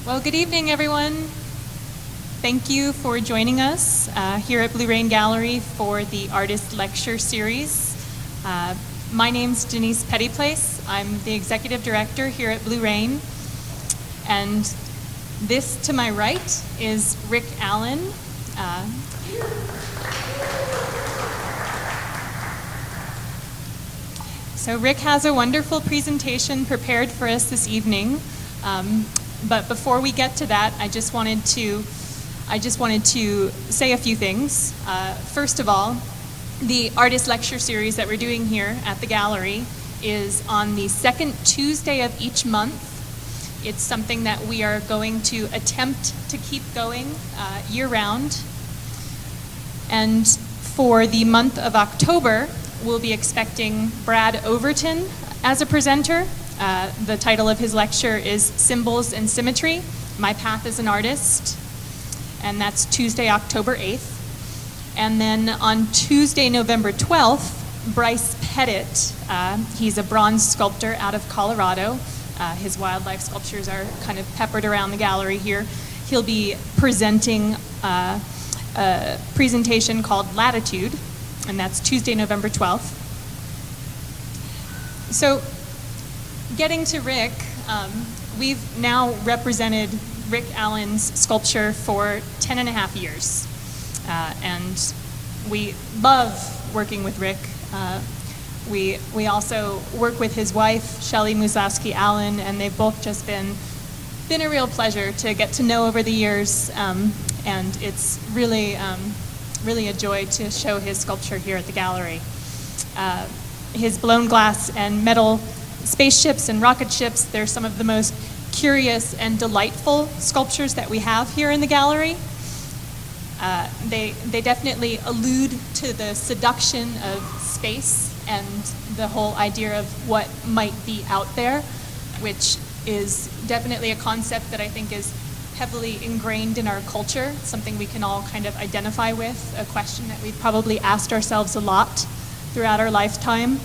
Well, good evening, everyone. Thank you for joining us here at Blue Rain Gallery for the Artist Lecture Series. My name's Denise Pettyplace. I'm the Executive Director here at Blue Rain. And this to my right is Rik Allen. So Rik has a wonderful presentation prepared for us this evening. But before we get to that, I just wanted to say a few things. First of all, the Artist Lecture Series that we're doing here at the gallery is on the second Tuesday of each month. It's something that we are going to attempt to keep going year-round. And for the month of October, we'll be expecting Brad Overton as a presenter. The title of his lecture is Symbols and Symmetry, My Path as an Artist, and that's Tuesday, October 8th. And then on Tuesday, November 12th, Bryce Pettit, he's a bronze sculptor out of Colorado. His wildlife sculptures are kind of peppered around the gallery here. He'll be presenting a presentation called Latitude, and that's Tuesday, November 12th. So, getting to Rik, we've now represented Rik Allen's sculpture for 10 and a half years. And we love working with Rik. We also work with his wife, Shelly Musowski Allen, and they've both just been a real pleasure to get to know over the years. And it's really a joy to show his sculpture here at the gallery. His blown glass and metal spaceships and rocket ships, they're some of the most curious and delightful sculptures that we have here in the gallery. They definitely allude to the seduction of space and the whole idea of what might be out there, which is definitely a concept that I think is heavily ingrained in our culture, something we can all kind of identify with, a question that we've probably asked ourselves a lot throughout our lifetime.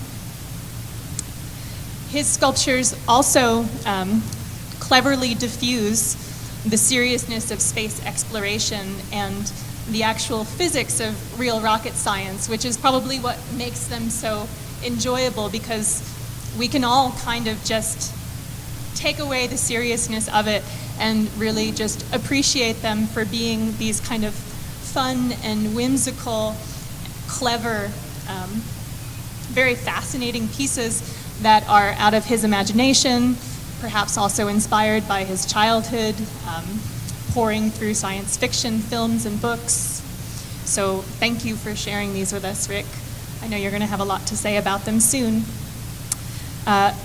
His sculptures also cleverly diffuse the seriousness of space exploration and the actual physics of real rocket science, which is probably what makes them so enjoyable, because we can all kind of just take away the seriousness of it and really just appreciate them for being these kind of fun and whimsical, clever, very fascinating pieces that are out of his imagination, perhaps also inspired by his childhood, pouring through science fiction films and books. So thank you for sharing these with us, Rik. I know you're going to have a lot to say about them soon.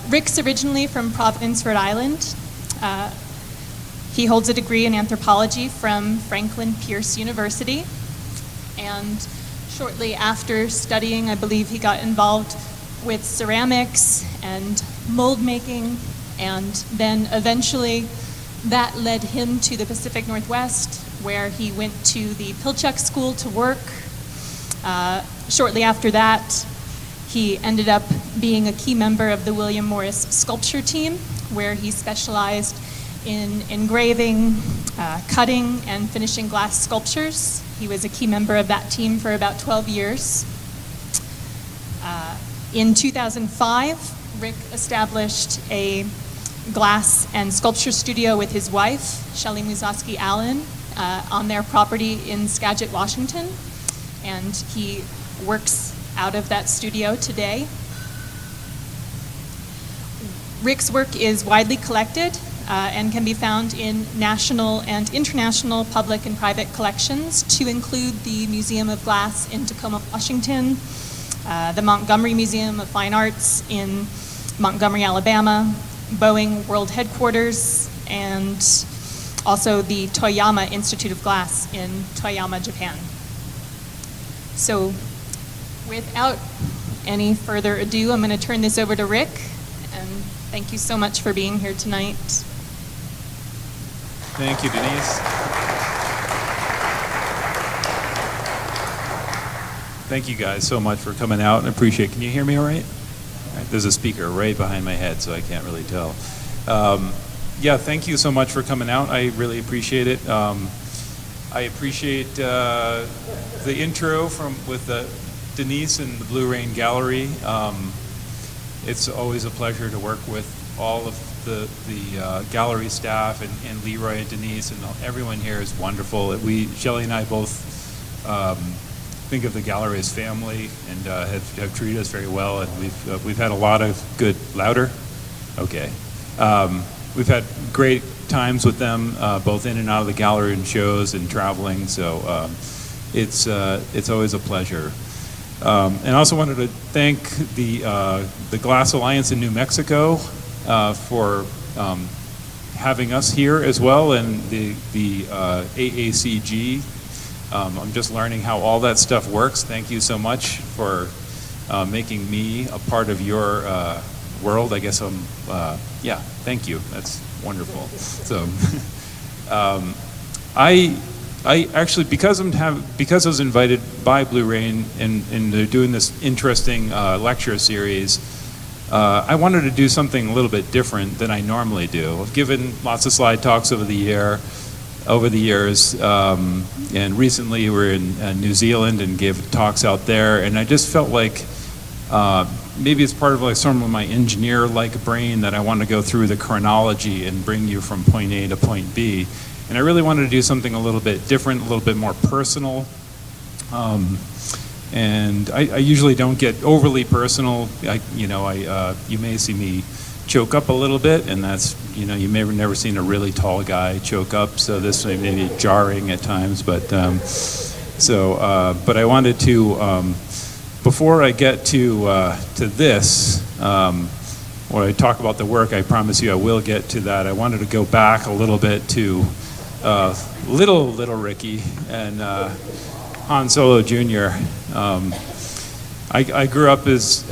Rik's originally from Providence, Rhode Island. He holds a degree in anthropology from Franklin Pierce University. And shortly after studying, I believe he got involved with ceramics and mold making, and then eventually that led him to the Pacific Northwest, where he went to the Pilchuck School to work. Shortly after that, he ended up being a key member of the William Morris sculpture team, where he specialized in engraving, cutting, and finishing glass sculptures. He was a key member of that team for about 12 years. In 2005, Rik established a glass and sculpture studio with his wife, Shelly Musowski Allen, on their property in Skagit, Washington. And he works out of that studio today. Rik's work is widely collected and can be found in national and international public and private collections, to include the Museum of Glass in Tacoma, Washington, the Montgomery Museum of Fine Arts in Montgomery, Alabama, Boeing World Headquarters, and also the Toyama Institute of Glass in Toyama, Japan. So without any further ado, I'm going to turn this over to Rik, and thank you so much for being here tonight. Thank you, Denise. Thank you guys so much for coming out, and appreciate it. Can you hear me all right? There's a speaker right behind my head, so I can't really tell. Yeah, thank you so much for coming out. I really appreciate it. I appreciate the intro with Denise and the Blue Rain Gallery. It's always a pleasure to work with all of the gallery staff and Leroy and Denise, and everyone here is wonderful. Shelley and I both think of the gallery as family, and have treated us very well, and we've had a lot of good, louder? Okay. We've had great times with them, both in and out of the gallery and shows and traveling, so it's always a pleasure. And I also wanted to thank the Glass Alliance in New Mexico for having us here as well, and the AACG. I'm just learning how all that stuff works. Thank you so much for making me a part of your world. I guess yeah, thank you. That's wonderful. So I actually, because I was invited by Blue Rain and they're doing this interesting lecture series, I wanted to do something a little bit different than I normally do. I've given lots of slide talks over the years, and recently we were in New Zealand and gave talks out there, and I just felt like maybe it's part of like some of my engineer-like brain that I want to go through the chronology and bring you from point A to point B. And I really wanted to do something a little bit different, a little bit more personal. And I usually don't get overly personal. You may see me choke up a little bit, and that's, you may have never seen a really tall guy choke up, so this may be jarring at times. But but I wanted to, before I get to this, when I talk about the work, I promise you I will get to that. I wanted to go back a little bit to little Ricky and Han Solo Jr. I grew up as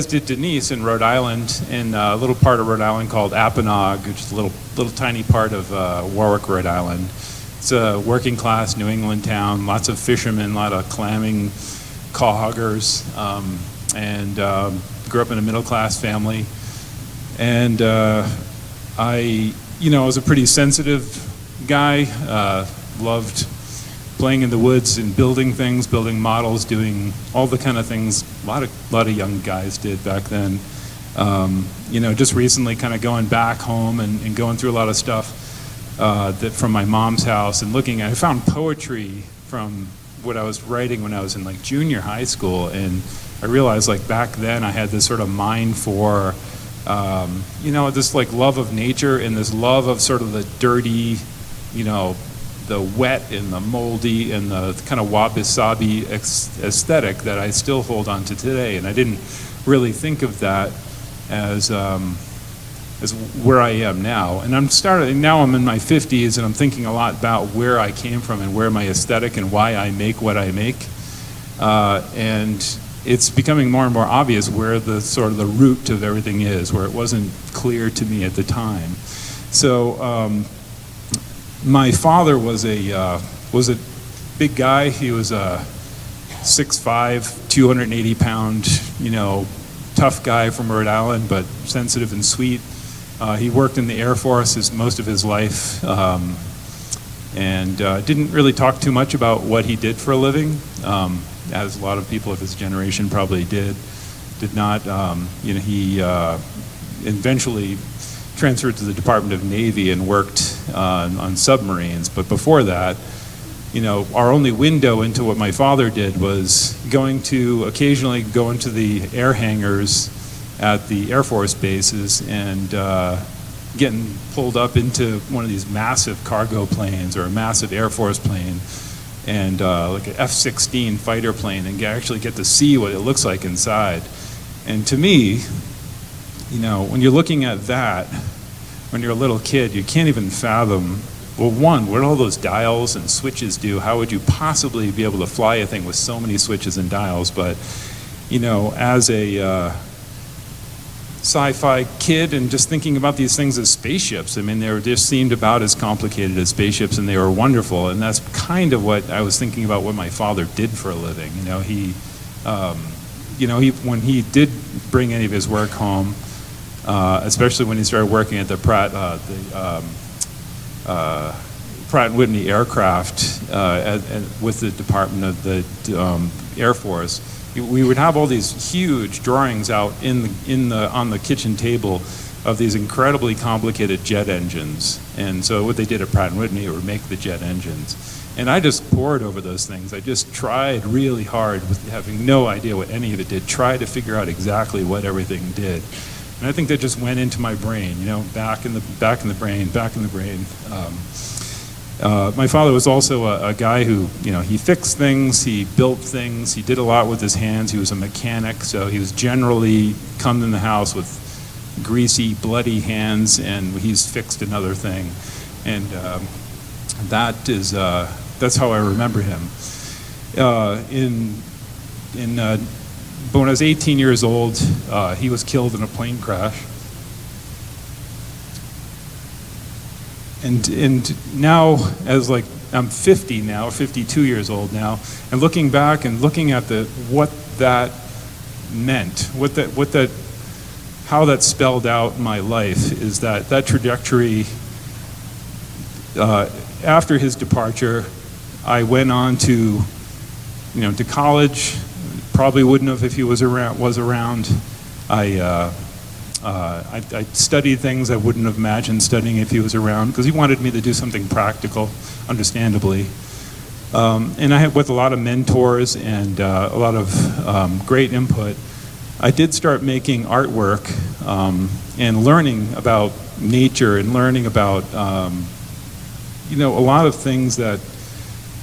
did Denise in Rhode Island, in a little part of Rhode Island called Apponaug, which is a little tiny part of Warwick, Rhode Island. It's a working class New England town, lots of fishermen, a lot of clamming cowhoggers, and grew up in a middle class family. And I was a pretty sensitive guy, loved playing in the woods and building things, building models, doing all the kind of things a lot of young guys did back then. Just recently kind of going back home and going through a lot of stuff that from my mom's house and looking at, I found poetry from what I was writing when I was in like junior high school, and I realized like back then I had this sort of mind for this like love of nature and this love of sort of the dirty, the wet and the moldy and the kind of wabi-sabi aesthetic that I still hold on to today. And I didn't really think of that as where I am now. And now I'm in my 50s, and I'm thinking a lot about where I came from and where my aesthetic and why I make what I make. And it's becoming more and more obvious where the sort of the root of everything is, where it wasn't clear to me at the time. So my father was a big guy. He was a 6'5", 280-pound, tough guy from Rhode Island, but sensitive and sweet. He worked in the Air Force most of his life, and didn't really talk too much about what he did for a living, as a lot of people of his generation probably did not. He eventually transferred to the Department of Navy and worked on submarines. But before that, our only window into what my father did was occasionally go into the air hangars at the Air Force bases and getting pulled up into one of these massive cargo planes or a massive Air Force plane, and like an F-16 fighter plane, and actually get to see what it looks like inside. And to me, when you're looking at that, when you're a little kid, you can't even fathom, well, one, what all those dials and switches do. How would you possibly be able to fly a thing with so many switches and dials? But, as a sci-fi kid and just thinking about these things as spaceships, they just seemed about as complicated as spaceships, and they were wonderful. And that's kind of what I was thinking about what my father did for a living. When he did bring any of his work home, especially when he started working at the Pratt & Whitney aircraft with the Department of the Air Force. We would have all these huge drawings out on the kitchen table of these incredibly complicated jet engines. And so what they did at Pratt & Whitney would make the jet engines. And I just pored over those things. I just tried really hard, with having no idea what any of it did, tried to figure out exactly what everything did. And I think that just went into my brain, back in the brain. My father was also a guy who, he fixed things, he built things, he did a lot with his hands. He was a mechanic, so he was generally come in the house with greasy, bloody hands, and he's fixed another thing. And that's how I remember him. But when I was 18 years old, he was killed in a plane crash. And now, as I'm 50 now, 52 years old now, and looking back and looking at what that meant, how that spelled out my life, is that trajectory. After his departure, I went on to college. Probably wouldn't have if he was around. I studied things I wouldn't have imagined studying if he was around, because he wanted me to do something practical, understandably. And I had, with a lot of mentors and a lot of great input, I did start making artwork and learning about nature and learning about a lot of things that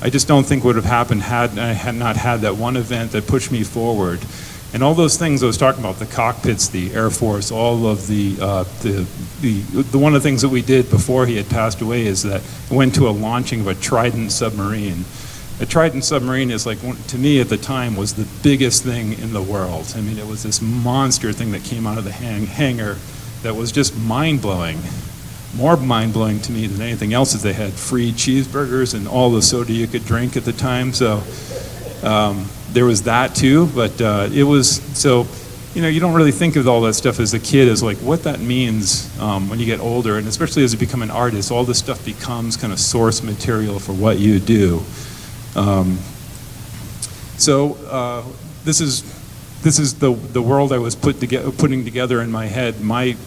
I just don't think would have happened had I had not had that one event that pushed me forward. And all those things I was talking about, the cockpits, the Air Force, all of the one of the things that we did before he had passed away is that we went to a launching of a Trident submarine. A Trident submarine is to me at the time, was the biggest thing in the world. I mean, it was this monster thing that came out of the hangar that was just mind-blowing. More mind-blowing to me than anything else is they had free cheeseburgers and all the soda you could drink at the time. So there was that too, but it was, so, you don't really think of all that stuff as a kid as what that means when you get older, and especially as you become an artist, all this stuff becomes kind of source material for what you do. This is the world I was putting together in my head.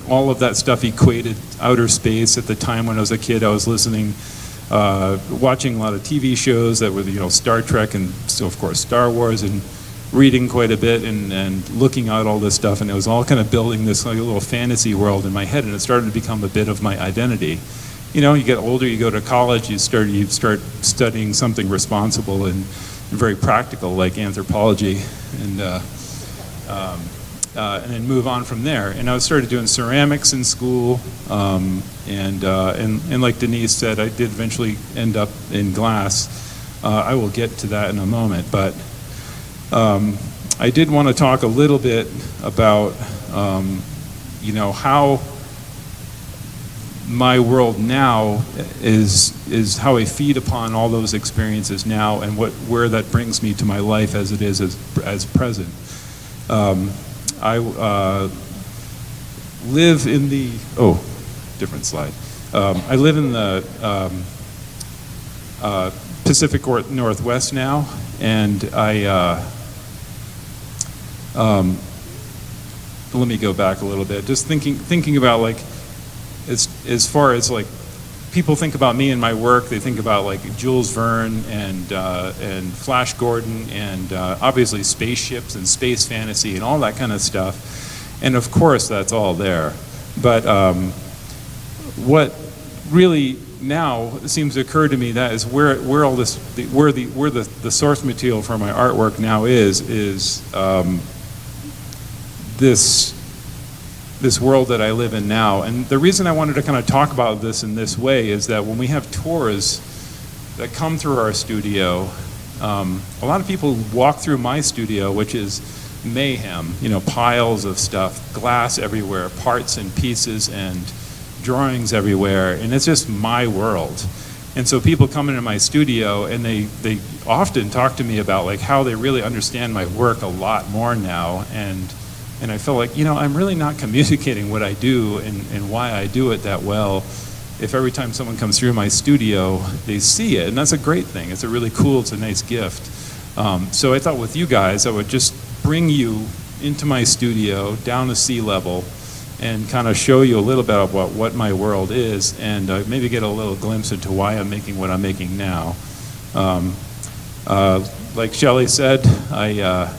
All of that stuff equated outer space. At the time when I was a kid, I was listening, watching a lot of TV shows that were Star Trek and so of course Star Wars, and reading quite a bit and looking at all this stuff, and it was all kind of building this little fantasy world in my head, and it started to become a bit of my identity. You get older, you go to college, you start studying something responsible and very practical like anthropology, and then move on from there. And I started doing ceramics in school, and like Denise said, I did eventually end up in glass. I will get to that in a moment, but I did want to talk a little bit about how my world now is how I feed upon all those experiences now, and where that brings me to my life as it is as present. I live in the different slide. I live in the Pacific Northwest now, and let me go back a little bit. Just thinking about as far as people think about me and my work, they think about Jules Verne and Flash Gordon and obviously spaceships and space fantasy and all that kind of stuff. And of course that's all there. But what really now seems to occur to me, that is where the source material for my artwork now is this world that I live in now. And the reason I wanted to kind of talk about this in this way is that when we have tours that come through our studio, a lot of people walk through my studio, which is mayhem, piles of stuff, glass everywhere, parts and pieces and drawings everywhere, and it's just my world. And so people come into my studio and they often talk to me about how they really understand my work a lot more now, and And I felt like, I'm really not communicating what I do and why I do it that well if every time someone comes through my studio, they see it. And that's a great thing. It's a really cool, it's a nice gift. So I thought with you guys, I would just bring you into my studio, down to sea level, and kind of show you a little bit about what my world is, and maybe get a little glimpse into why I'm making what I'm making now. Like Shelley said, I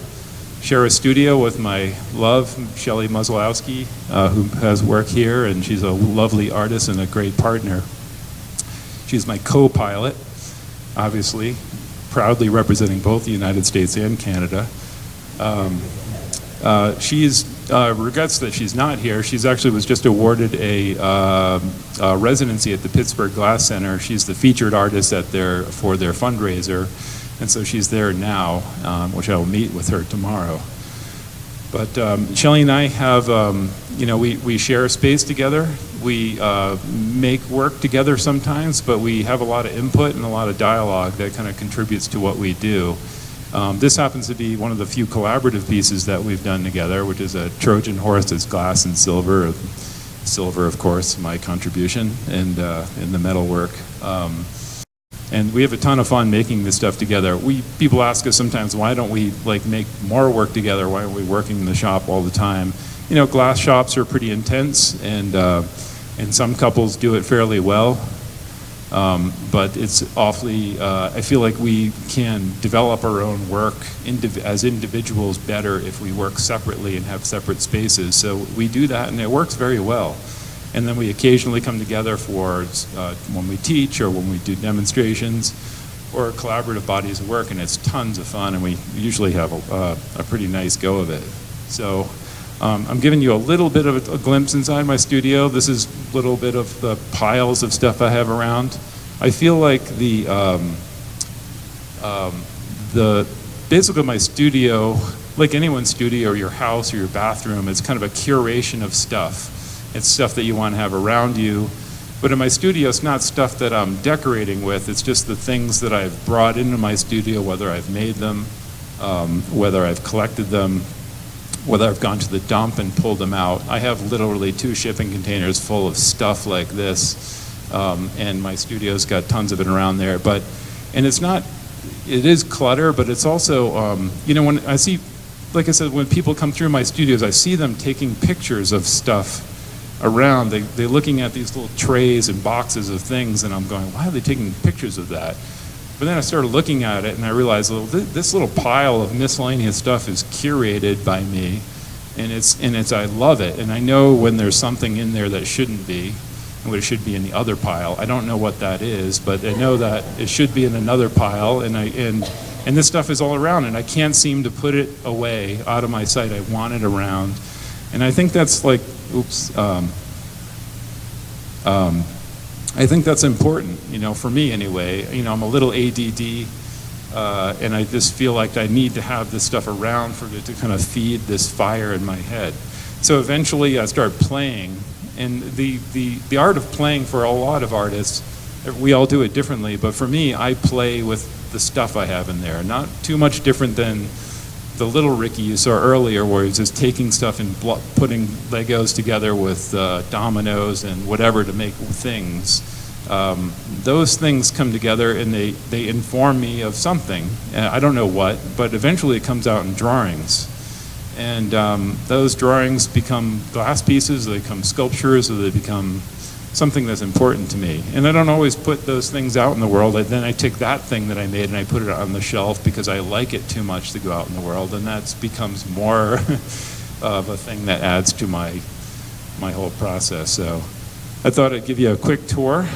share a studio with my love, Shelley Muslowski, who has work here, and she's a lovely artist and a great partner. She's my co-pilot, obviously, proudly representing both the United States and Canada. She's regrets that she's not here. She's actually was just awarded a residency at the Pittsburgh Glass Center. She's the featured artist for their fundraiser. And so she's there now, which I will meet with her tomorrow. But Shelley and I have, we share a space together. We make work together sometimes, but we have a lot of input and a lot of dialogue that kind of contributes to what we do. This happens to be one of the few collaborative pieces that we've done together, which is a Trojan Horse that's glass and silver. Silver, of course, my contribution, and in the metal work. And we have a ton of fun making this stuff together. People ask us sometimes, why don't we make more work together? Why aren't we working in the shop all the time? Glass shops are pretty intense, and some couples do it fairly well. But it's awfully, I feel like we can develop our own work as individuals better if we work separately and have separate spaces. So we do that, and it works very well. And then we occasionally come together for when we teach or when we do demonstrations or collaborative bodies of work, and it's tons of fun, and we usually have a pretty nice go of it. So I'm giving you a little bit of a glimpse inside my studio. This is a little bit of the piles of stuff I have around. I feel like basically my studio, like anyone's studio or your house or your bathroom, it's kind of a curation of stuff. It's stuff that you want to have around you. But in my studio, it's not stuff that I'm decorating with. It's just the things that I've brought into my studio, whether I've made them, whether I've collected them, whether I've gone to the dump and pulled them out. I have literally 2 shipping containers full of stuff like this, and my studio's got tons of it around there. And it's not, it is clutter, but it's also, when I see, like I said, when people come through my studios, I see them taking pictures of stuff around. They're looking at these little trays and boxes of things, and I'm going, why are they taking pictures of that? But then I started looking at it, and I realized, well, this little pile of miscellaneous stuff is curated by me, and I love it. And I know when there's something in there that shouldn't be, and what it should be in the other pile. I don't know what that is, but I know that it should be in another pile, and this stuff is all around, and I can't seem to put it away out of my sight. I want it around. And I think that's I think that's important, for me anyway. I'm a little ADD, and I just feel like I need to have this stuff around for it to kind of feed this fire in my head. So eventually I started playing, and the art of playing for a lot of artists, we all do it differently, but for me, I play with the stuff I have in there. Not too much different than the little Ricky you saw earlier, where he's just taking stuff and putting Legos together with dominoes and whatever to make things. Those things come together and they inform me of something. I don't know what, but eventually it comes out in drawings. And those drawings become glass pieces, they become sculptures, or they become something that's important to me. And I don't always put those things out in the world. Then I take that thing that I made and I put it on the shelf because I like it too much to go out in the world, and that becomes more of a thing that adds to my whole process. So I thought I'd give you a quick tour.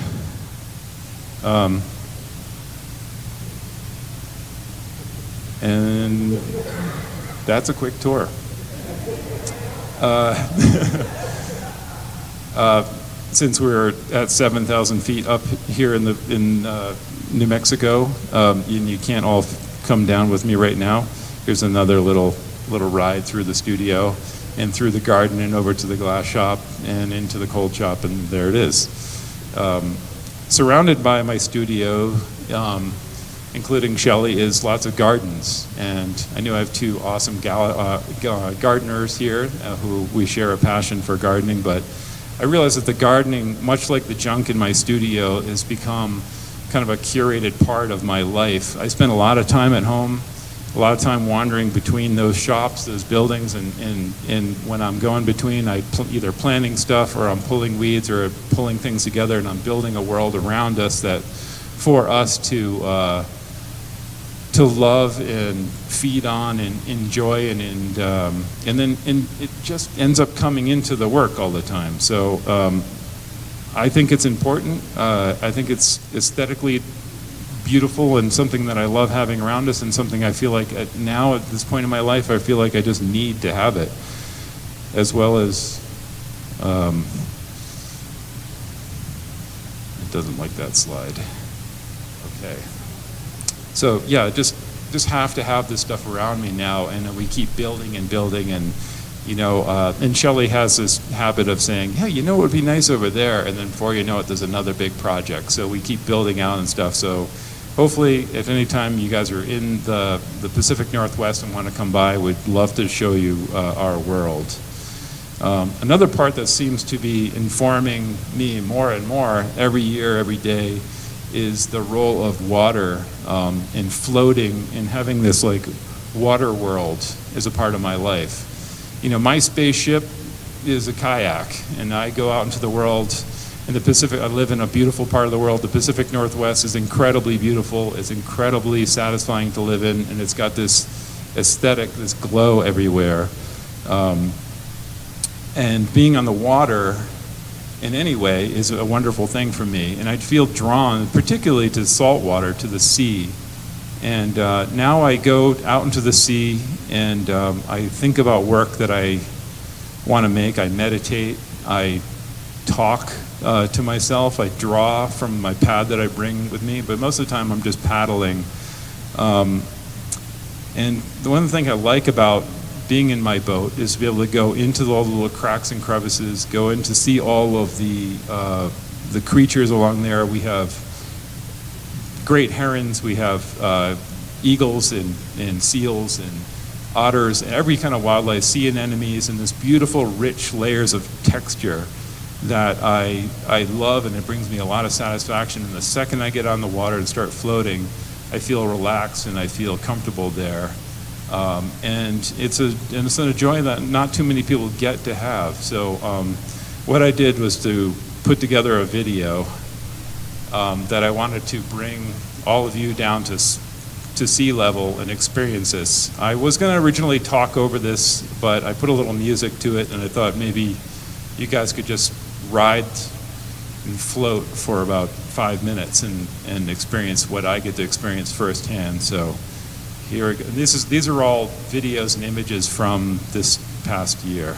And that's a quick tour. Since we're at 7,000 feet up here in New Mexico, and you can't all come down with me right now, here's another little ride through the studio and through the garden and over to the glass shop and into the cold shop, and there it is. Surrounded by my studio, including Shelley, is lots of gardens. And I know I have two awesome gardeners here who we share a passion for gardening, but I realize that the gardening, much like the junk in my studio, has become kind of a curated part of my life. I spend a lot of time at home, a lot of time wandering between those shops, those buildings, and when I'm going between, either planting stuff or I'm pulling weeds or pulling things together, and I'm building a world around us that for us to love and feed on and enjoy, and then it just ends up coming into the work all the time. So I think it's important. I think it's aesthetically beautiful and something that I love having around us, and something I feel like now at this point in my life, I feel like I just need to have it, as well as it doesn't like that slide. Okay. So yeah, just have to have this stuff around me now, and we keep building and building, and and Shelley has this habit of saying, hey, what would be nice over there, and then before you know it, there's another big project. So we keep building out and stuff. So hopefully, if any time you guys are in the Pacific Northwest and want to come by, we'd love to show you our world. Another part that seems to be informing me more and more every year, every day, is the role of water in floating and having this like water world as a part of my life. My spaceship is a kayak, and I go out into the world in the Pacific. I live in a beautiful part of the world. The Pacific Northwest is incredibly beautiful. It's incredibly satisfying to live in, and it's got this aesthetic, this glow everywhere. And being on the water in any way is a wonderful thing for me, and I feel drawn particularly to salt water, to the sea. And now I go out into the sea, and I think about work that I want to make. I meditate, I talk to myself, I draw from my pad that I bring with me, but most of the time I'm just paddling. And the one thing I like about being in my boat is to be able to go into all the little cracks and crevices, go in to see all of the creatures along there. We have great herons, we have eagles and seals and otters, and every kind of wildlife, sea anemones, and this beautiful, rich layers of texture that I love, and it brings me a lot of satisfaction. And the second I get on the water and start floating, I feel relaxed and I feel comfortable there. And it's a joy that not too many people get to have. So what I did was to put together a video that I wanted to bring all of you down to sea level and experience this. I was going to originally talk over this, but I put a little music to it, and I thought maybe you guys could just ride and float for about 5 minutes and experience what I get to experience firsthand. So here we go. These are all videos and images from this past year.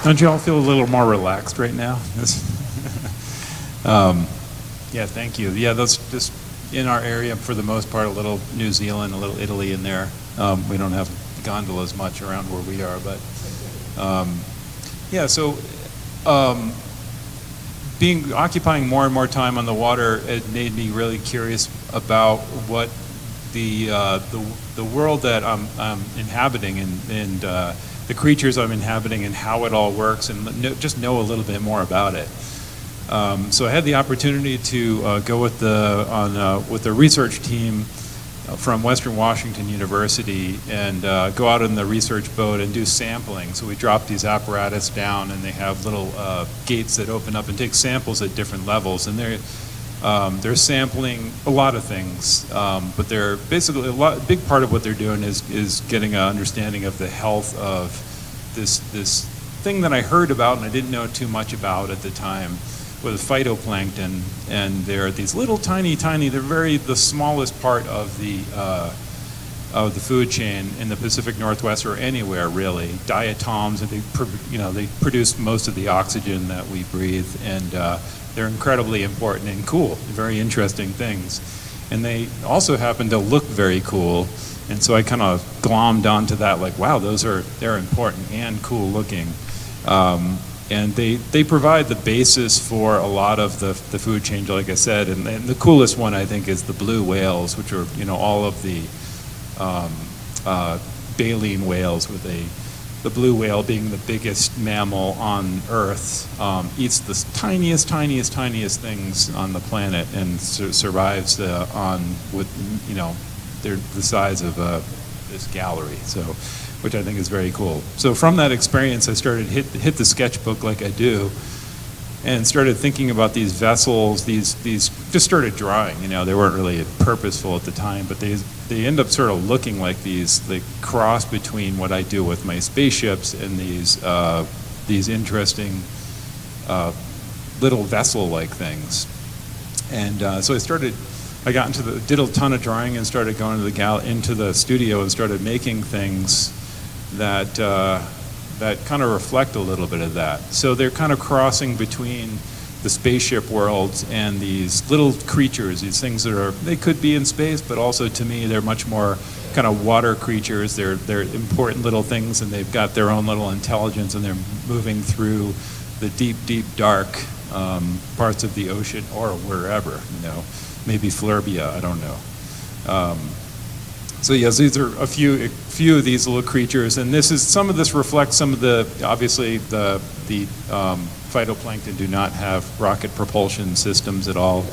Don't you all feel a little more relaxed right now? Yeah, thank you. Yeah, that's just in our area for the most part, a little New Zealand, a little Italy in there. We don't have gondolas much around where we are, but yeah, so occupying more and more time on the water, it made me really curious about what the world that I'm inhabiting and the creatures I'm inhabiting and how it all works, and just know a little bit more about it. So I had the opportunity to go with the research team from Western Washington University and go out in the research boat and do sampling. So we drop these apparatus down, and they have little gates that open up and take samples at different levels. And they're sampling a lot of things, but they're basically a big part of what they're doing is getting an understanding of the health of this thing that I heard about and I didn't know too much about at the time, with phytoplankton. And they're these little tiny, they're the smallest part of the food chain in the Pacific Northwest or anywhere really. Diatoms, and they produce most of the oxygen that we breathe, and they're incredibly important and cool, very interesting things. And they also happen to look very cool, and so I kind of glommed onto that, like, wow, they're important and cool looking. And they provide the basis for a lot of the food chain, like I said. And the coolest one, I think, is the blue whales, which are, all of the baleen whales, with the blue whale being the biggest mammal on Earth, eats the tiniest things on the planet, and survives they're the size of this gallery. So, which I think is very cool. So from that experience, I started hit the sketchbook like I do, and started thinking about these vessels. These just started drawing. They weren't really purposeful at the time, but they end up sort of looking like the cross between what I do with my spaceships and these interesting little vessel-like things. And so I got did a ton of drawing and started going into the studio and started making things that kind of reflect a little bit of that. So they're kind of crossing between the spaceship worlds and these little creatures, these things they could be in space, but also to me they're much more kind of water creatures. They're important little things, and they've got their own little intelligence, and they're moving through the deep, dark parts of the ocean or wherever, maybe Flurbia, I don't know. So yes, these are a few of these little creatures, and some of this reflects some of obviously the phytoplankton do not have rocket propulsion systems at all,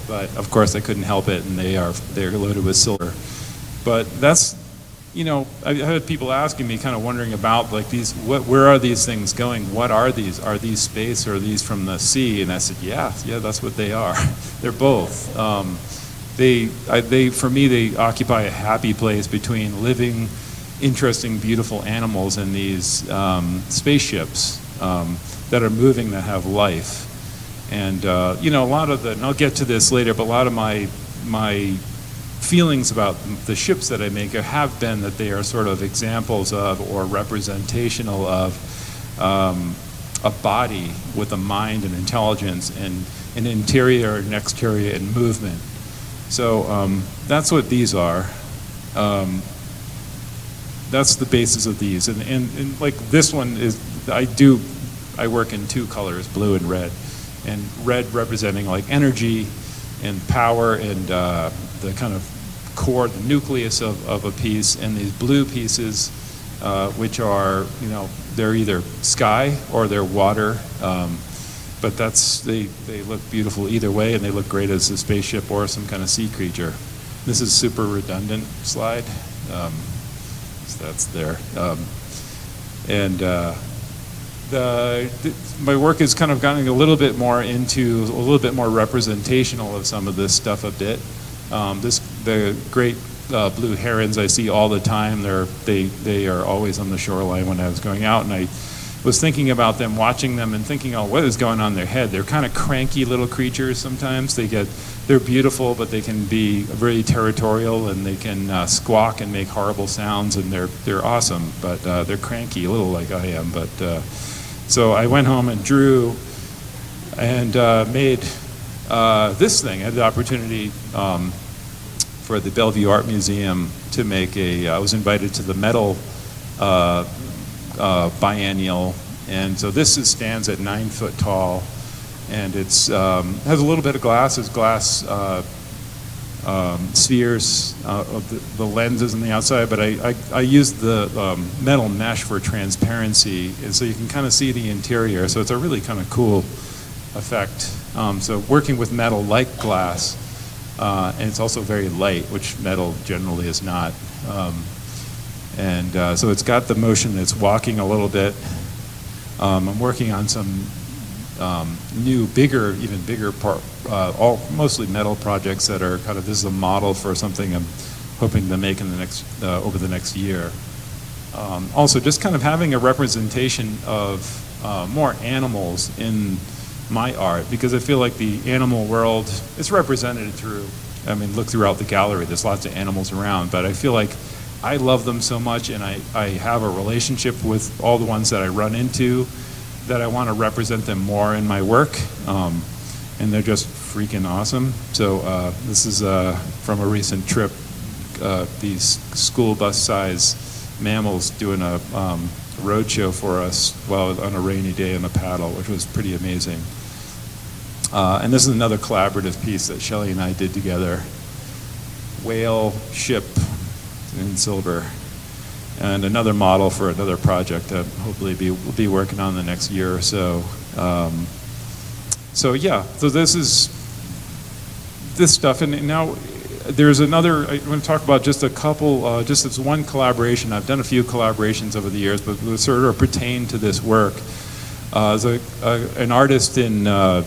but of course I couldn't help it, and they're loaded with silver. But that's, I had people asking me, kind of wondering about like where are these things going? What are these? Are these space, or are these from the sea? And I said, yeah, that's what they are. They're both. For me, they occupy a happy place between living, interesting, beautiful animals and these spaceships that are moving, that have life. And a lot of and I'll get to this later, but a lot of my feelings about the ships that I make have been that they are sort of examples of, or representational of, a body with a mind and intelligence, and an interior and exterior and movement. So that's what these are. That's the basis of these. And like this one is, I work in two colors, blue and red. And red representing like energy and power and the kind of core, the nucleus of a piece. And these blue pieces, which are, they're either sky or they're water. But they look beautiful either way, and they look great as a spaceship or some kind of sea creature. This is super redundant slide, so that's there. My work has kind of gotten a little bit more representational of some of this stuff a bit. The great blue herons I see all the time. They are always on the shoreline when I was going out, and I was thinking about them, watching them, and thinking, oh, what is going on in their head? They're kind of cranky little creatures sometimes. They're beautiful, but they can be very territorial, and they can squawk and make horrible sounds, and they're awesome, but they're cranky, a little like I am. But So I went home and drew and made this thing. I had the opportunity for the Bellevue Art Museum to make I was invited to the metal biennial, and so this stands at 9 foot tall, and it's has a little bit of glass. It's glass spheres of the lenses on the outside, but I used the metal mesh for transparency, and so you can kind of see the interior. So it's a really kind of cool effect. So working with metal like glass, and it's also very light, which metal generally is not. So it's got the motion. It's walking a little bit. I'm working on some new, even bigger all mostly metal projects that are kind of, this is a model for something I'm hoping to make in the next over the next year. Also, just kind of having a representation of more animals in my art, because I feel like the animal world is represented through, I mean, look throughout the gallery, there's lots of animals around, but I feel like I love them so much, and I have a relationship with all the ones that I run into, that I want to represent them more in my work, and they're just freaking awesome. So this is from a recent trip, these school bus size mammals doing a road show for us while on a rainy day on a paddle, which was pretty amazing. And this is another collaborative piece that Shelley and I did together. Whale ship in silver. And another model for another project that hopefully we'll be working on the next year or so. So this is this stuff. And now there's another, I want to talk about just a couple, just as one collaboration. I've done a few collaborations over the years, but they sort of pertain to this work. There's an artist in the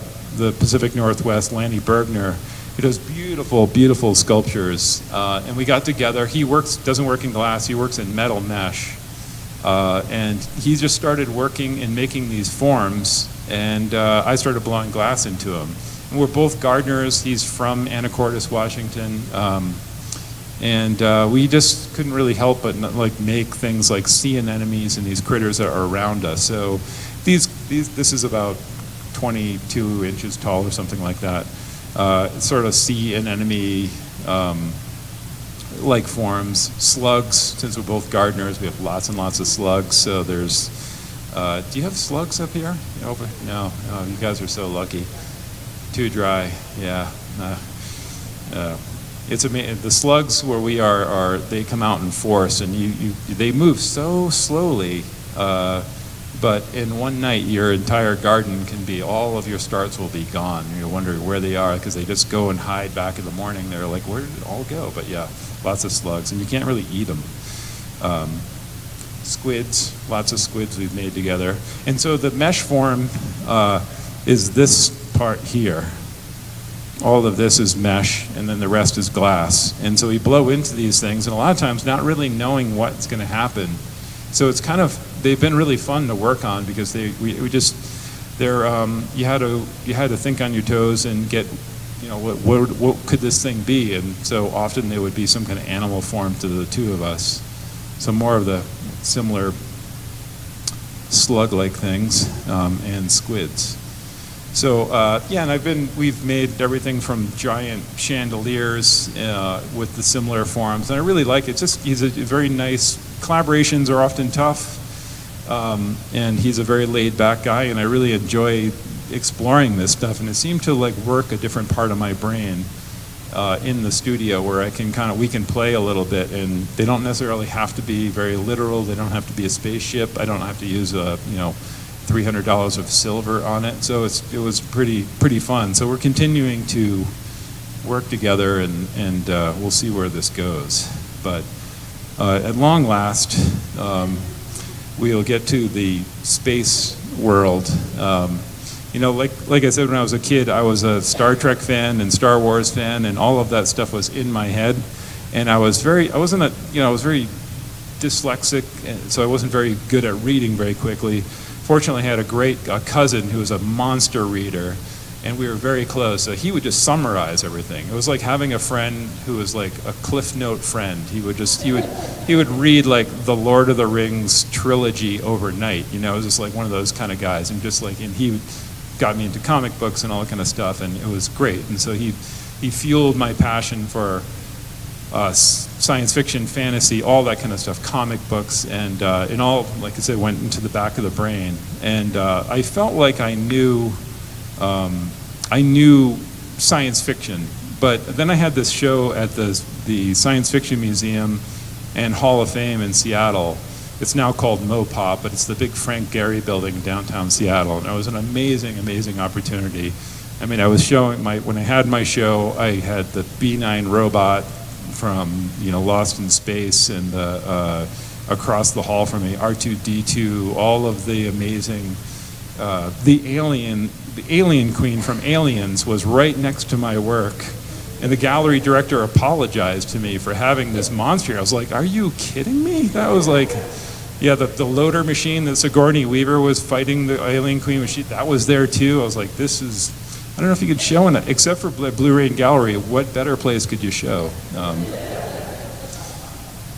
Pacific Northwest, Lanny Bergner. He does beautiful, beautiful sculptures. And we got together. He doesn't work in glass, he works in metal mesh. And he just started working and making these forms, and I started blowing glass into them. And we're both gardeners. He's from Anacortes, Washington. And we just couldn't really help but make things like sea anemones and these critters that are around us. So this is about 22 inches tall or something like that. Sort of sea anemone like forms. Slugs, since we're both gardeners, we have lots and lots of slugs. So there's, do you have slugs up here? No, you guys are so lucky. Too dry, yeah. It's amazing. The slugs where we are they come out in force, and they move so slowly, but in one night your entire garden can be, all of your starts will be gone. You're wondering where they are, because they just go and hide back in the morning. They're like, where did it all go? But yeah, lots of slugs, and you can't really eat them. Squids, lots of squids we've made together. And so the mesh form is this part here. All of this is mesh, and then the rest is glass. And so we blow into these things, and a lot of times not really knowing what's going to happen. So it's kind of, they've been really fun to work on, because you had to think on your toes and get, what could this thing be? And so often there would be some kind of animal form to the two of us. So more of the similar slug-like things and squids. So and we've made everything from giant chandeliers with the similar forms, and I really like it. He's a very nice. Collaborations are often tough, and he's a very laid-back guy, and I really enjoy exploring this stuff. And it seemed to work a different part of my brain in the studio, where we can play a little bit, and they don't necessarily have to be very literal. They don't have to be a spaceship. I don't have to use $300 of silver on it. So it was pretty fun. So we're continuing to work together, and we'll see where this goes. But at long last, we'll get to the space world. Like I said, when I was a kid, I was a Star Trek fan and Star Wars fan, and all of that stuff was in my head. And I was very dyslexic, so I wasn't very good at reading very quickly. Fortunately, I had a great cousin who was a monster reader, and we were very close. So he would just summarize everything. It was like having a friend who was like a Cliff Note friend. He would read like the Lord of the Rings trilogy overnight. You know, it was just like one of those kind of guys, and he got me into comic books and all that kind of stuff, and it was great. And so he fueled my passion for science fiction, fantasy, all that kind of stuff, comic books, and it all, like I said, went into the back of the brain. And I felt like I knew science fiction, but then I had this show at the Science Fiction Museum and Hall of Fame in Seattle. It's now called Mopop, but it's the big Frank Gehry building in downtown Seattle, and it was an amazing, amazing opportunity. I mean, I was showing when I had my show, I had the B-9 robot from, you know, Lost in Space, and across the hall from me, R2-D2, all of the amazing, the alien queen from Aliens was right next to my work, and the gallery director apologized to me for having this monster. I was like, are you kidding me? That was like, yeah, the loader machine that Sigourney Weaver was fighting the alien queen, that was there too. I was like, this is, I don't know if you could show in it, except for Blu-ray and gallery, what better place could you show?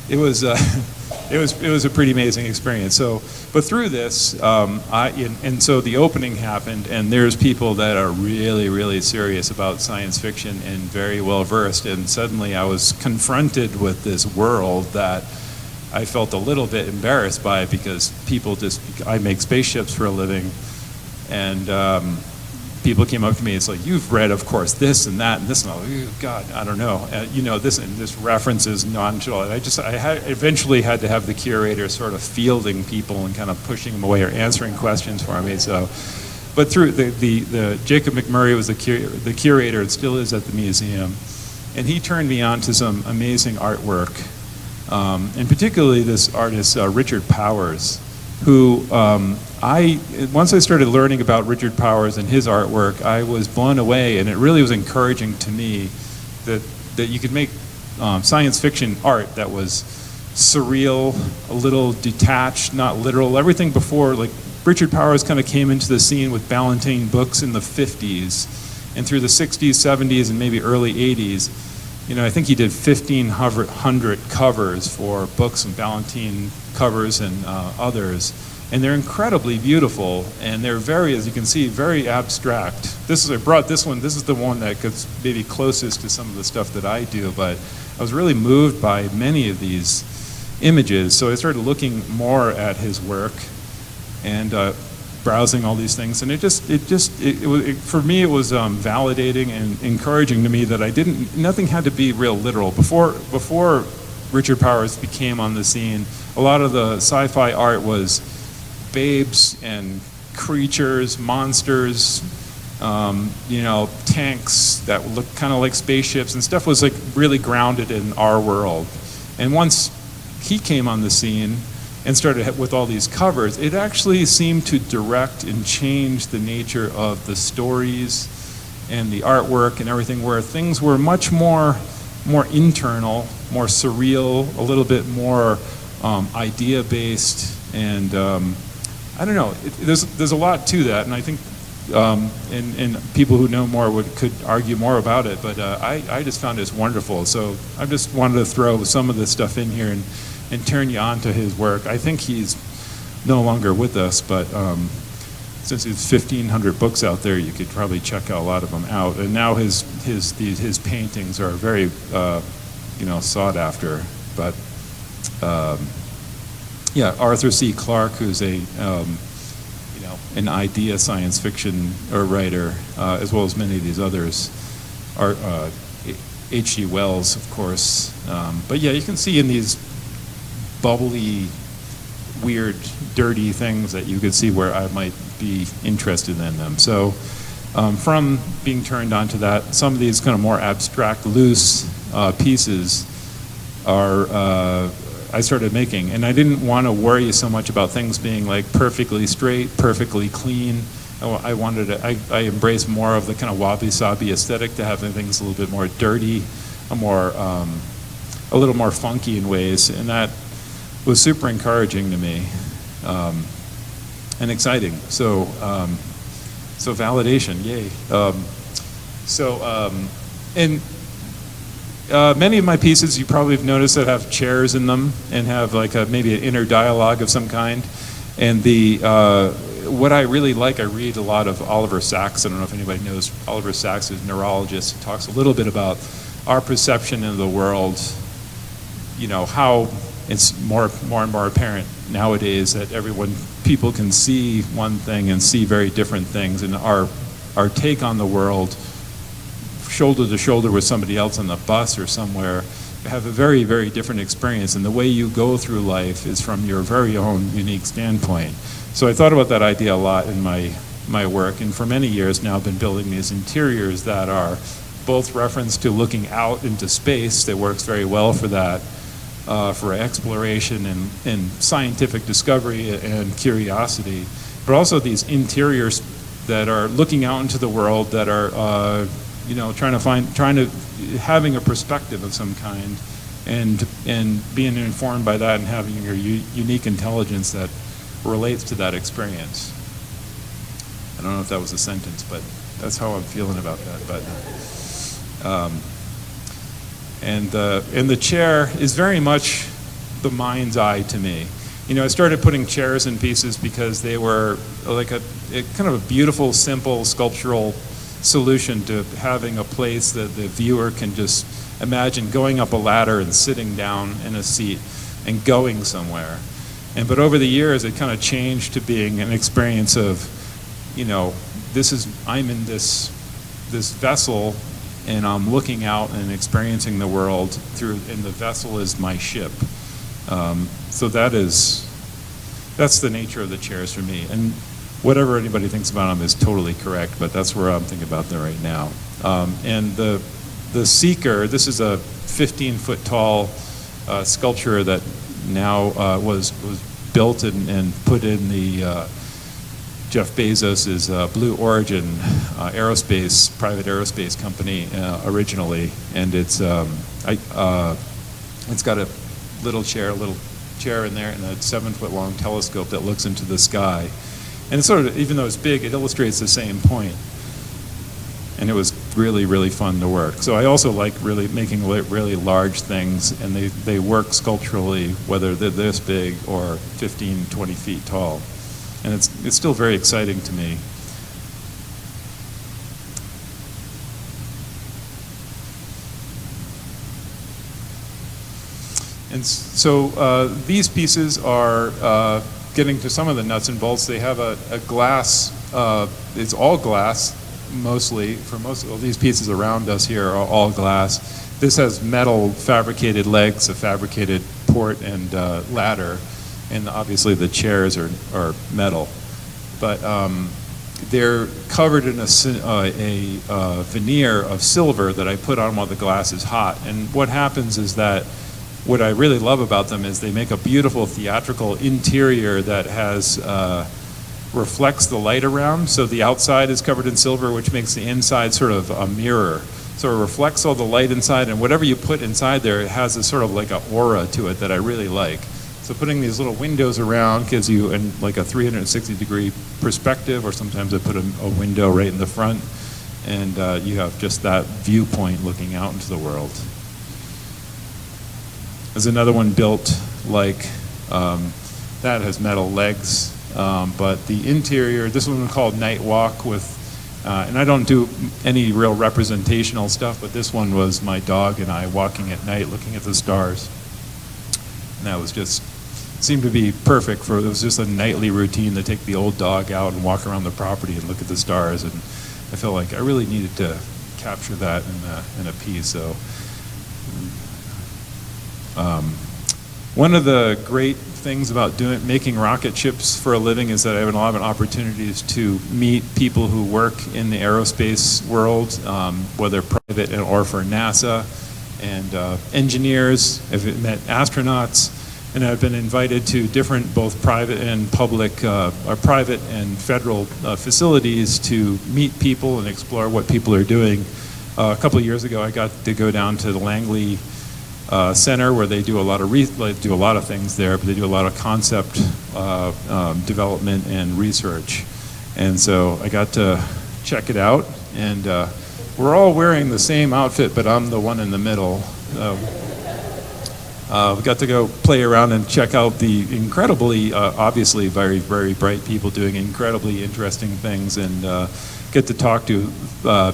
It was a pretty amazing experience. So, but through this, and so the opening happened, and there's people that are really, really serious about science fiction and very well versed, and suddenly I was confronted with this world that I felt a little bit embarrassed by, because I make spaceships for a living, and people came up to me, it's like, you've read, of course, this and that and this, and oh, God, I don't know, you know, this and this reference is nonchalant. I eventually had to have the curator sort of fielding people and kind of pushing them away or answering questions for me. So, but through the Jacob McMurray was the curator, and still is at the museum, and he turned me on to some amazing artwork, and particularly this artist, Richard Powers, who once I started learning about Richard Powers and his artwork, I was blown away, and it really was encouraging to me that you could make science fiction art that was surreal, a little detached, not literal. Everything before, like Richard Powers kind of came into the scene with Ballantine books in the 50s, and through the 60s, 70s, and maybe early 80s, you know, I think he did 1,500 covers for books and Ballantine covers and others, and they're incredibly beautiful, and they're very, as you can see, very abstract. I brought this one. This is the one that gets maybe closest to some of the stuff that I do, but I was really moved by many of these images, so I started looking more at his work and browsing all these things, and for me it was validating and encouraging to me that nothing had to be real literal. Before Richard Powers became on the scene, a lot of the sci-fi art was babes and creatures, monsters, you know, tanks that looked kind of like spaceships, and stuff was like really grounded in our world. And once he came on the scene and started with all these covers, it actually seemed to direct and change the nature of the stories and the artwork and everything, where things were much more internal, more surreal, a little bit more idea-based, and I don't know, there's a lot to that, and I think and people who know more could argue more about it, but I just found it wonderful. So I just wanted to throw some of this stuff in here and turn you on to his work. I think he's no longer with us, but since there's 1,500 books out there, you could probably check a lot of them out. And now his paintings are very you know, sought after. But yeah, Arthur C. Clarke, who's a you know, an idea science fiction writer, as well as many of these others, are H.G. Wells, of course. But yeah, you can see in these bubbly, weird, dirty things that you could see where I might be interested in them. So from being turned on to that, some of these kind of more abstract, loose pieces are I started making, and I didn't want to worry so much about things being like perfectly straight, perfectly clean. I embraced more of the kind of wabi-sabi aesthetic, to have things a little bit more dirty, a little more funky in ways, and that was super encouraging to me and exciting. So So validation, yay. And many of my pieces you probably have noticed that have chairs in them and have like maybe an inner dialogue of some kind. And what I really like, I read a lot of Oliver Sacks. I don't know if anybody knows Oliver Sacks, who's a neurologist. He talks a little bit about our perception of the world, how it's more and more apparent nowadays that people can see one thing and see very different things, and our take on the world, shoulder to shoulder with somebody else on the bus or somewhere, have a very, very different experience, and the way you go through life is from your very own unique standpoint. So I thought about that idea a lot in my work, and for many years now I've been building these interiors that are both reference to looking out into space, that works very well for that, for exploration and scientific discovery and curiosity, but also these interiors that are looking out into the world, that are having a perspective of some kind, and being informed by that and having your unique intelligence that relates to that experience. I don't know if that was a sentence, but that's how I'm feeling about that. But and the chair is very much the mind's eye to me. I started putting chairs in pieces because they were like kind of a beautiful, simple sculptural solution to having a place that the viewer can just imagine going up a ladder and sitting down in a seat and going somewhere. But over the years, it kind of changed to being an experience of, I'm in this vessel, and I'm looking out and experiencing the world and the vessel is my ship. So that's the nature of the chairs for me. And whatever anybody thinks about them is totally correct, but that's where I'm thinking about them right now. And the Seeker, this is a 15-foot tall sculpture that now was built and put in the Jeff Bezos's Blue Origin private aerospace company originally, and it's got a little chair in there and a 7-foot long telescope that looks into the sky. And it's sort of, even though it's big, it illustrates the same point. And it was really, really fun to work. So I also like really making really large things, and they work sculpturally, whether they're this big or 15, 20 feet tall. And it's still very exciting to me. And so these pieces are getting to some of the nuts and bolts. They have a glass, it's all glass mostly, for most of these pieces around us here are all glass. This has metal fabricated legs, a fabricated port and ladder, and obviously the chairs are metal. But they're covered in a veneer of silver that I put on while the glass is hot. And what happens is that what I really love about them is they make a beautiful theatrical interior that has reflects the light around. So the outside is covered in silver, which makes the inside sort of a mirror. So it reflects all the light inside, and whatever you put inside there, it has a sort of like an aura to it that I really like. So putting these little windows around gives you like a 360-degree perspective, or sometimes I put a window right in the front, and you have just that viewpoint looking out into the world. There's another one built like that, has metal legs, but the interior, this one was called Night Walk with, and I don't do any real representational stuff, but this one was my dog and I walking at night looking at the stars. And that was just, seemed to be perfect for, it was just a nightly routine to take the old dog out and walk around the property and look at the stars, and I felt like I really needed to capture that in a piece. So one of the great things about making rocket ships for a living is that I have a lot of opportunities to meet people who work in the aerospace world, whether private or for NASA, and engineers. I've met astronauts, and I've been invited to different both private and public, or private and federal facilities to meet people and explore what people are doing. A couple of years ago, I got to go down to the Langley Center, where they do a lot of things there, but they do a lot of concept development and research. And so I got to check it out, and we're all wearing the same outfit, but I'm the one in the middle. We got to go play around and check out the incredibly, obviously very, very bright people doing incredibly interesting things, and get to talk to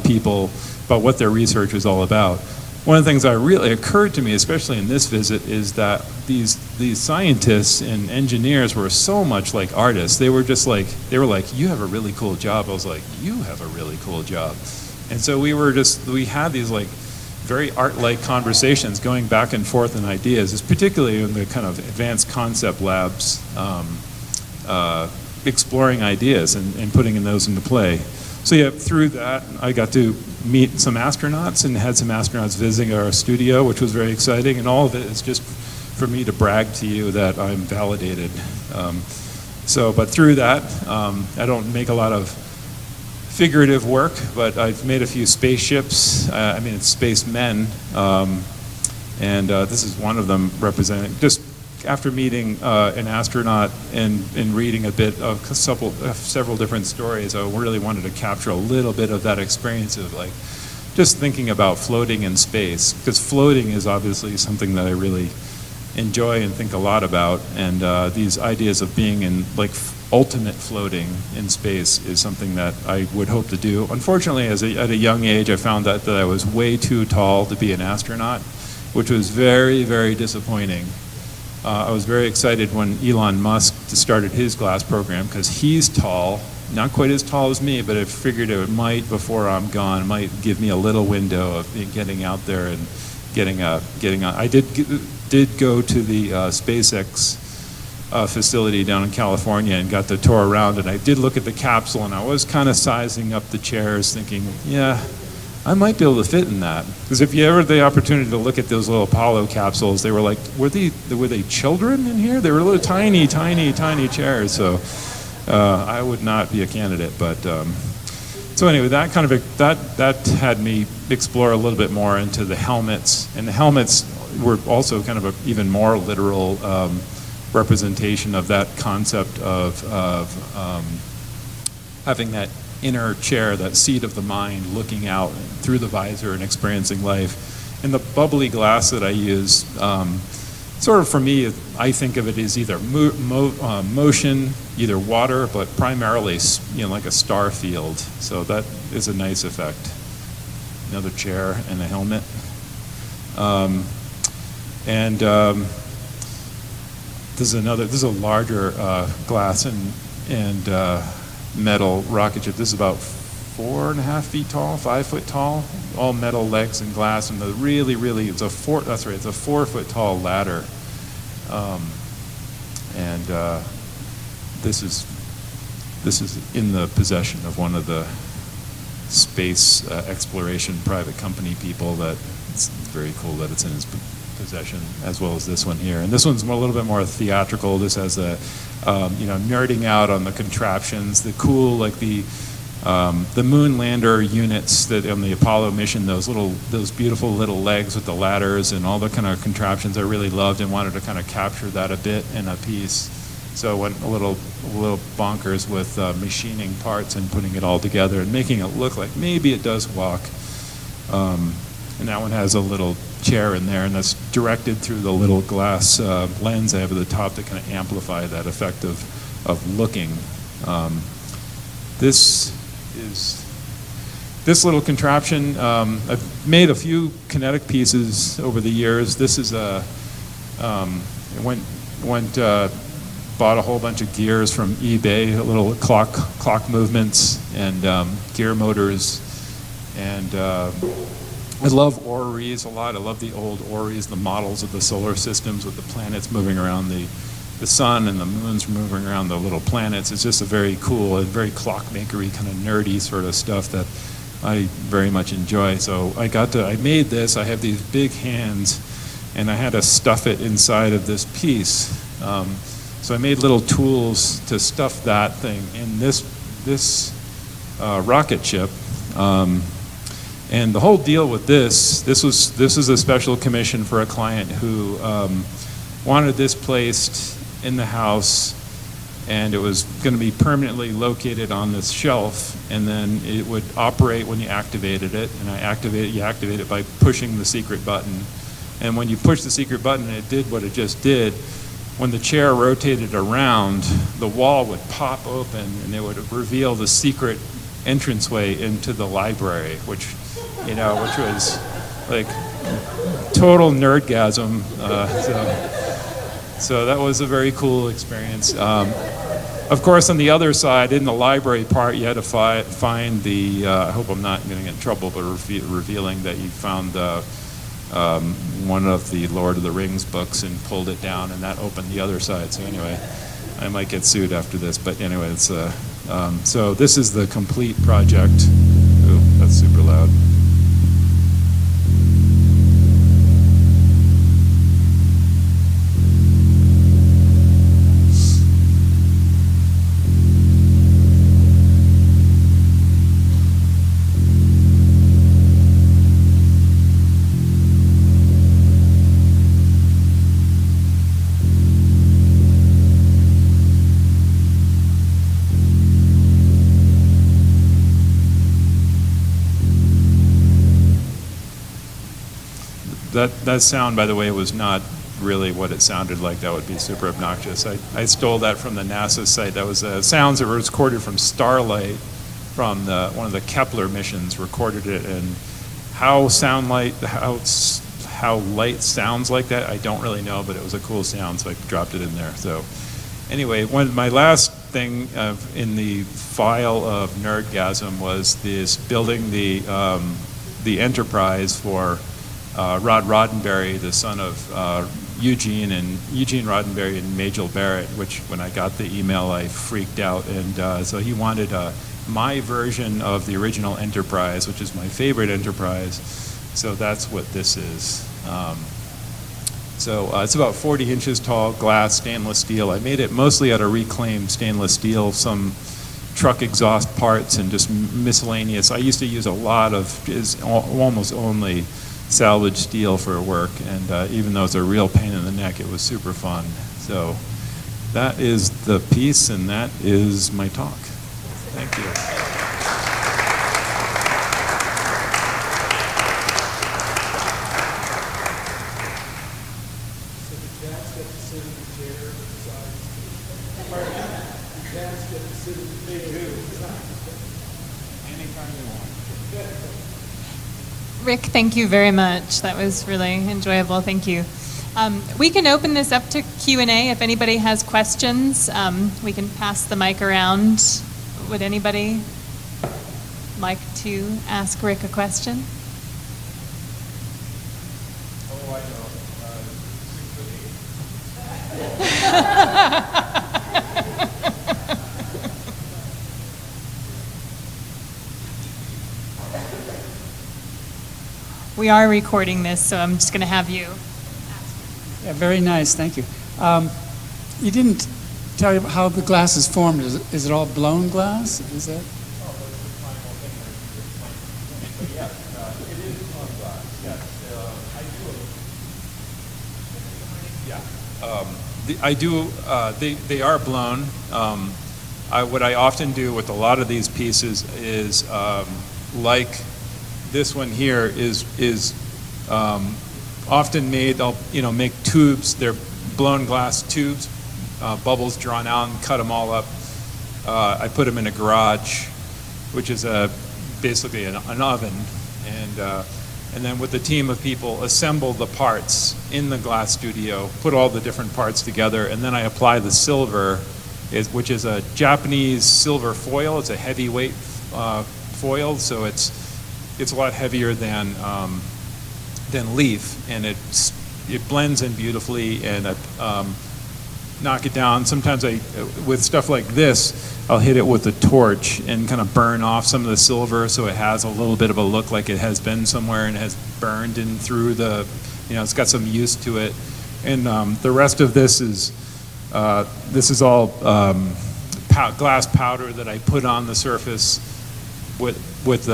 people about what their research is all about. One of the things that really occurred to me, especially in this visit, is that these scientists and engineers were so much like artists. They were just like, you have a really cool job. I was like, you have a really cool job. And so we had these like very art-like conversations going back and forth in ideas, it's particularly in the kind of advanced concept labs, exploring ideas and putting those into play. So yeah, through that, I got to meet some astronauts and had some astronauts visiting our studio, which was very exciting. And all of it is just for me to brag to you that I'm validated. But through that, I don't make a lot of figurative work, but I've made a few spaceships. It's Spacemen. This is one of them representing, just after meeting an astronaut and reading a bit of several different stories, I really wanted to capture a little bit of that experience of like just thinking about floating in space, because floating is obviously something that I really enjoy and think a lot about, and these ideas of being in like ultimate floating in space is something that I would hope to do. Unfortunately, at a young age, I found that I was way too tall to be an astronaut, which was very, very disappointing. I was very excited when Elon Musk started his glass program, because he's tall, not quite as tall as me, but I figured it might, before I'm gone, might give me a little window of getting out there and getting on. I did go to the SpaceX facility down in California and got to tour around, and I did look at the capsule, and I was kind of sizing up the chairs thinking, yeah, I might be able to fit in that. Because if you ever had the opportunity to look at those little Apollo capsules, they were like, were they children in here? They were little tiny, tiny, tiny chairs. So I would not be a candidate. But so anyway, that had me explore a little bit more into the helmets, and the helmets were also kind of an even more literal representation of that concept of having that inner chair, that seat of the mind, looking out through the visor and experiencing life. And the bubbly glass that I use, sort of for me, I think of it as either motion, either water, but primarily, like a star field. So that is a nice effect. Another chair and a helmet. This is a larger glass and metal rocket ship. This is about 4.5 feet tall, 5 foot tall, all metal legs and glass, and it's a 4 foot tall ladder. This is in the possession of one of the space exploration private company people. That it's very cool that it's in his possession, as well as this one here. And this one's a little bit more theatrical. This has a nerding out on the contraptions, the cool, like the moon lander units that on the Apollo mission, those beautiful little legs with the ladders and all the kind of contraptions I really loved, and wanted to kind of capture that a bit in a piece. So I went a little bonkers with machining parts and putting it all together and making it look like maybe it does walk. And that one has a little chair in there, and that's directed through the little glass lens I have at the top to kind of amplify that effect of looking. This little contraption, I've made a few kinetic pieces over the years. This is bought a whole bunch of gears from eBay, little clock movements and gear motors, and I love orreries a lot. I love the old orreries, the models of the solar systems with the planets moving around the sun and the moons moving around the little planets. It's just a very cool and very clockmakery kind of nerdy sort of stuff that I very much enjoy. So I made this. I have these big hands, and I had to stuff it inside of this piece. So I made little tools to stuff that thing in this rocket ship. And the whole deal with this is a special commission for a client who wanted this placed in the house and it was going to be permanently located on this shelf, and then it would operate when you activated it, and you activate it by pushing the secret button. And when you push the secret button, it did what it just did. When the chair rotated around, the wall would pop open, and it would reveal the secret entranceway into the library, which was like total nerdgasm. So that was a very cool experience. Of course, on the other side, in the library part, you had to find the, I hope I'm not going to get in trouble, but revealing that you found one of the Lord of the Rings books and pulled it down, and that opened the other side. So anyway, I might get sued after this, but anyway, it's so this is the complete project. Ooh, that's super loud. That sound, by the way, was not really what it sounded like. That would be super obnoxious. I stole that from the NASA site. That was sounds that were recorded from Starlight, from one of the Kepler missions. Recorded it, and how light sounds like that, I don't really know, but it was a cool sound, so I dropped it in there. So anyway, my last thing in the file of Nerdgasm was this building the Enterprise for Rod Roddenberry, the son of Eugene Roddenberry and Majel Barrett, which when I got the email, I freaked out. And so he wanted my version of the original Enterprise, which is my favorite Enterprise. So that's what this is. It's about 40 inches tall, glass, stainless steel. I made it mostly out of reclaimed stainless steel, some truck exhaust parts, and just miscellaneous. I used to use a lot of, almost only salvage steel for work, and even though it's a real pain in the neck, it was super fun. So that is the piece, and that is my talk. Thank you. So the cats get to sit in the chair beside the cats get to sit in the chair. Anytime you want. Rik, thank you very much. That was really enjoyable. Thank you. We can open this up to Q&A if anybody has questions. We can pass the mic around. Would anybody like to ask Rik a question? Oh, I know. We are recording this, so I'm just going to have you. Yeah, very nice. Thank you. You didn't tell you how the glass is formed. Is it all blown glass? Is that? They are blown. What I often do with a lot of these pieces is, like this one here, is often made. I'll make tubes. They're blown glass tubes, bubbles drawn out, and cut them all up. I put them in a garage, which is basically an oven, and then with a team of people assemble the parts in the glass studio, put all the different parts together, and then I apply the silver, which is a Japanese silver foil. It's a heavyweight foil, so it's a lot heavier than leaf, and it blends in beautifully, and knock it down. Sometimes with stuff like this, I'll hit it with a torch and kind of burn off some of the silver, so it has a little bit of a look like it has been somewhere and has burned in through it's got some use to it. And the rest of this is all glass powder that I put on the surface with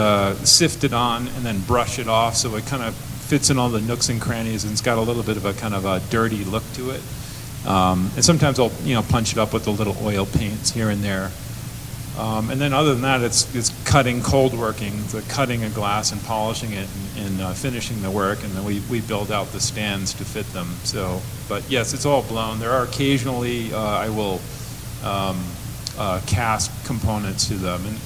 sifted on and then brush it off, so it kind of fits in all the nooks and crannies, and it's got a little bit of a kind of a dirty look to it. And sometimes I'll punch it up with the little oil paints here and there. And then other than that, it's cutting, cold working, the cutting of glass and polishing it and finishing the work, and then we build out the stands to fit them. So, but yes, it's all blown. There are occasionally I will cast components to them, and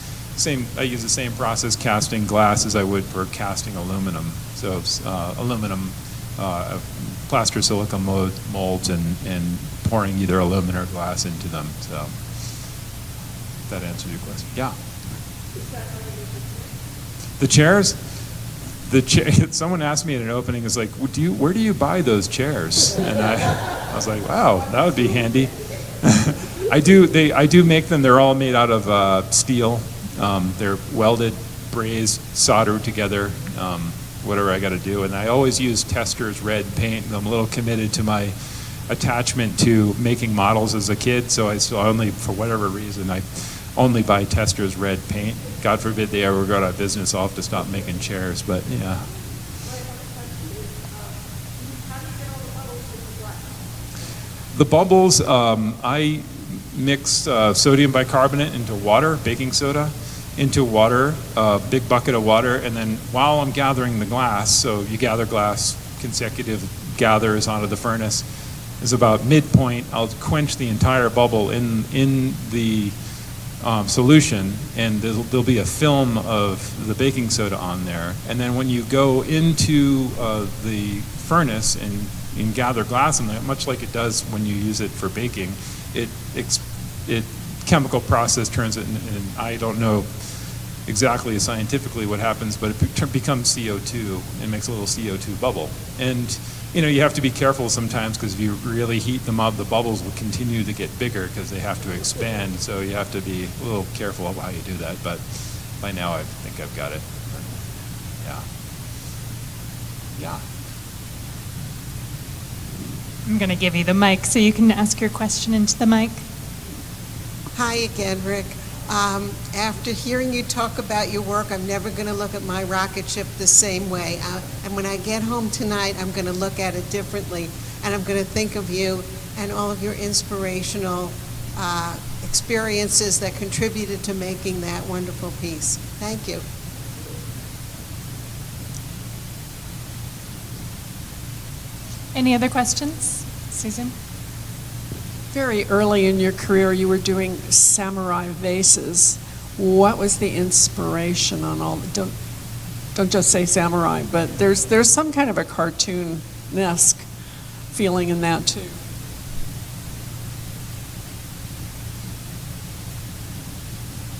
I use the same process casting glass as I would for casting aluminum. So aluminum, plaster silicone molds, and pouring either aluminum or glass into them. So. That answers your question. Yeah. The chairs? Someone asked me at an opening, it's like, where do you buy those chairs? And I was like, wow, that would be handy. I do make them. They're all made out of steel. They're welded, brazed, soldered together, whatever I got to do. And I always use Tester's red paint. I'm a little committed to my attachment to making models as a kid, so I only, for whatever reason, I only buy Tester's red paint. God forbid they ever go out of business, I'll have to stop making chairs, but yeah. The bubbles, I mix sodium bicarbonate into water, baking soda, into water, a big bucket of water, and then while I'm gathering the glass, so you gather glass, consecutive gathers onto the furnace, is about midpoint, I'll quench the entire bubble in the solution, and there'll be a film of the baking soda on there. And then when you go into the furnace and gather glass in there, much like it does when you use it for baking, it chemical process turns it, and I don't know exactly scientifically what happens, but it becomes CO2 and makes a little CO2 bubble. And you have to be careful sometimes, because if you really heat them up, the bubbles will continue to get bigger because they have to expand. So you have to be a little careful of how you do that. But by now, I think I've got it. Yeah. I'm going to give you the mic so you can ask your question into the mic. Hi again, Rik. After hearing you talk about your work, I'm never going to look at my rocket ship the same way. And when I get home tonight, I'm going to look at it differently. And I'm going to think of you and all of your inspirational experiences that contributed to making that wonderful piece. Thank you. Any other questions? Susan? Very early in your career, you were doing samurai vases. What was the inspiration on all? Don't just say samurai, but there's some kind of a cartoon-esque feeling in that too.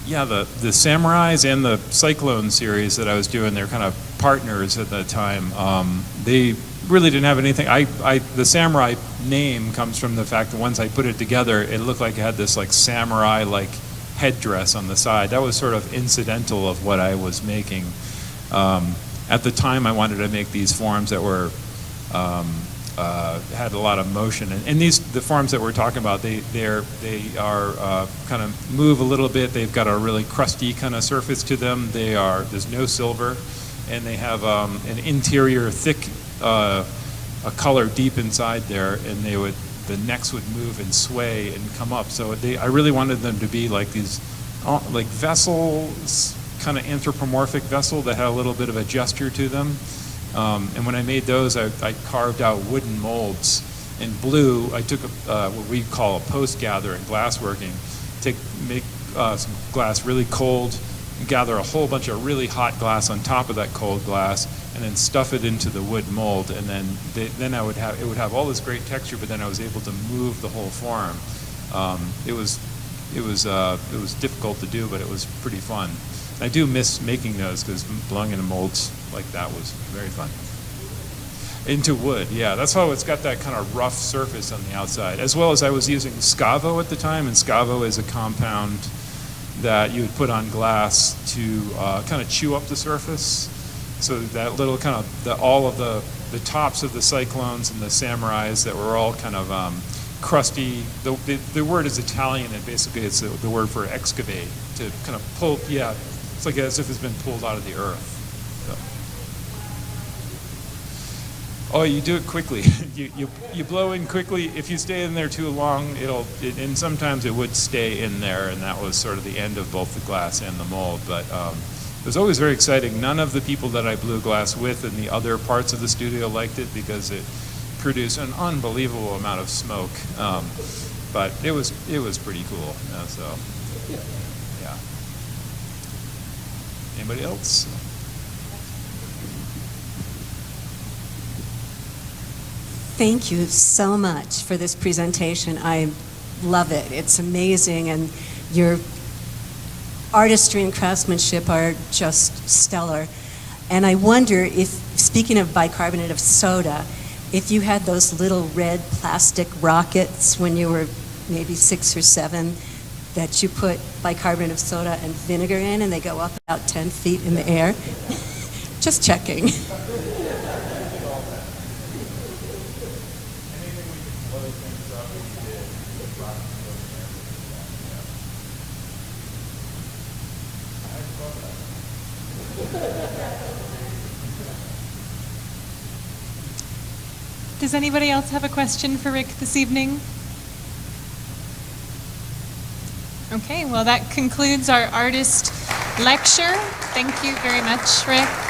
Yeah, the Samurais and the Cyclone series that I was doing, they're kind of partners at the time. They really didn't have anything. The Samurai name comes from the fact that once I put it together, it looked like it had this like samurai-like headdress on the side. That was sort of incidental of what I was making. At the time, I wanted to make these forms that were had a lot of motion, and the forms that we're talking about, they are kind of move a little bit. They've got a really crusty kind of surface to them. There's no silver, and they have an interior thick a color deep inside there, and the necks would move and sway and come up. So I really wanted them to be like these like vessels, kind of anthropomorphic vessel that had a little bit of a gesture to them. And when I made those, I carved out wooden molds. In blue, I took what we call a post gather in glassworking, make some glass really cold, gather a whole bunch of really hot glass on top of that cold glass, and then stuff it into the wood mold. And then it would have all this great texture, but then I was able to move the whole form. It was difficult to do, but it was pretty fun. I do miss making those, because blowing into molds like that was very fun. Into wood, yeah. That's how it's got that kind of rough surface on the outside. As well as I was using Scavo at the time, and Scavo is a compound that you would put on glass to kind of chew up the surface. So that little kind of, all of the tops of the Cyclones and the Samurais that were all kind of crusty. The word is Italian, and basically it's the word for excavate, to kind of pull, yeah. It's like as if it's been pulled out of the earth. So. Oh, you do it quickly. you blow in quickly. If you stay in there too long, and sometimes it would stay in there, and that was sort of the end of both the glass and the mold. But it was always very exciting. None of the people that I blew glass with in the other parts of the studio liked it because it produced an unbelievable amount of smoke. But it was pretty cool. So yeah. Anybody else? Thank you so much for this presentation. I love it. It's amazing, and your artistry and craftsmanship are just stellar. And I wonder if, speaking of bicarbonate of soda, if you had those little red plastic rockets when you were maybe 6 or 7 that you put bicarbonate of soda and vinegar in, and they go up about 10 feet in the air. Just checking. Does anybody else have a question for Rik this evening? Okay, well that concludes our artist lecture. Thank you very much, Rik.